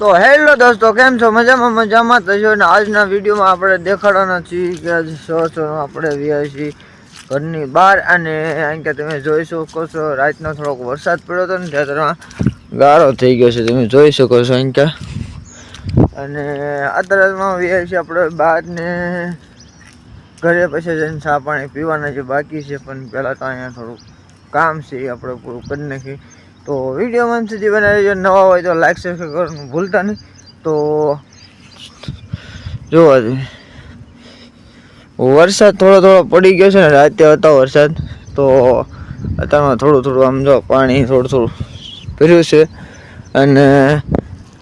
તો હેલો દોસ્તો, કેમ છો? મજામાં થશો ને? આજના વિડીયોમાં આપણે દેખાડવાના છીએ કે આજે સો આપણે વ્યા છીએ ઘરની બહાર. અને અહીં કે તમે જોઈ શકો છો, રાતનો થોડોક વરસાદ પડ્યો હતો ને ત્યાં ગારો થઈ ગયો છે, તમે જોઈ શકો છો અહીં કે. અને અત્યારમાં વ્યા છીએ આપણે બહાર ને ઘરે, પછી જઈને ચા પાણી પીવાના જે બાકી છે, પણ પહેલાં તો અહીંયા થોડુંક કામ છે એ આપણે પૂરું કરી નાખીએ. તો વિડીયોમાં સુધી બનાવી, જો નવા હોય તો લાઈક સબસ્ક્રાઈબ કરવાનું ભૂલતા નહીં. તો જોવા જઈએ, વરસાદ થોડો પડી ગયો છે ને, રાતે હતો વરસાદ. તો અત્યારમાં થોડું આમ જો પાણી થોડું ભર્યું છે. અને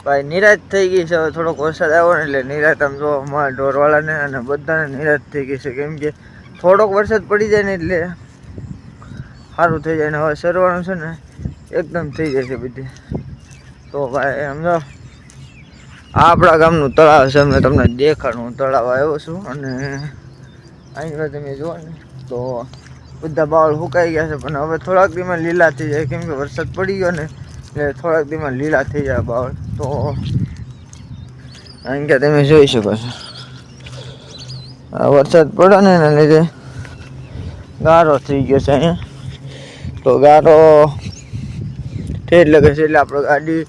ભાઈ નિરાશ થઈ ગઈ છે, હવે થોડોક વરસાદ આવ્યો ને એટલે નિરાશ આમ જો અમારા ઢોરવાળાને અને બધાને નિરાશ થઈ ગઈ છે. કેમ કે થોડોક વરસાદ પડી જાય ને એટલે સારું થઈ જાય ને હવે સરવાનું છે ને એકદમ થઈ જાય છે બધી. તો ભાઈ સમજો, આ આપણા ગામનું તળાવ છે, અમે તમને દેખાડું તળાવ આવ્યો છું. અને અહીં તમે જુઓ ને તો બધા બાવળ સુકાઈ ગયા છે, પણ હવે થોડાક દીમાં લીલા થઈ જાય, કેમ કે વરસાદ પડી ગયો ને એટલે થોડાક દીમાં લીલા થઈ જાય બાવળ. તો અહીં કે તમે જોઈ શકો છો, આ વરસાદ પડ્યો ને એના લીધે ગારો થઈ ગયો છે અહીંયા. તો ગારો ઠેર લગે છે એટલે આપણે ગાડી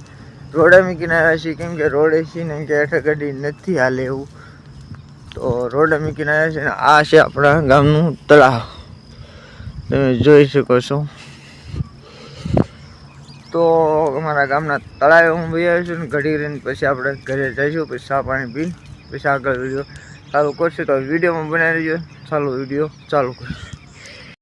રોડે મૂકીને આવ્યા છીએ, કેમ કે રોડે છીએ ને કે હેઠળ ગાડી નથી હાલે એવું. તો રોડે મૂકીને આવ્યા છીએ ને આ છે આપણા ગામનું તળાવ, તમે જોઈ શકો છો. તો અમારા ગામના તળાવે હું ભાઈ આવ્યો છું ને ઘડી રહીને પછી આપણે ઘરે જઈશું, પછી ચા પાણી પી પછી આગળ વિડીયો ચાલુ કરશું. તો વિડીયોમાં બનાવી રહીજો, ચાલુ વિડીયો ચાલુ કરશું.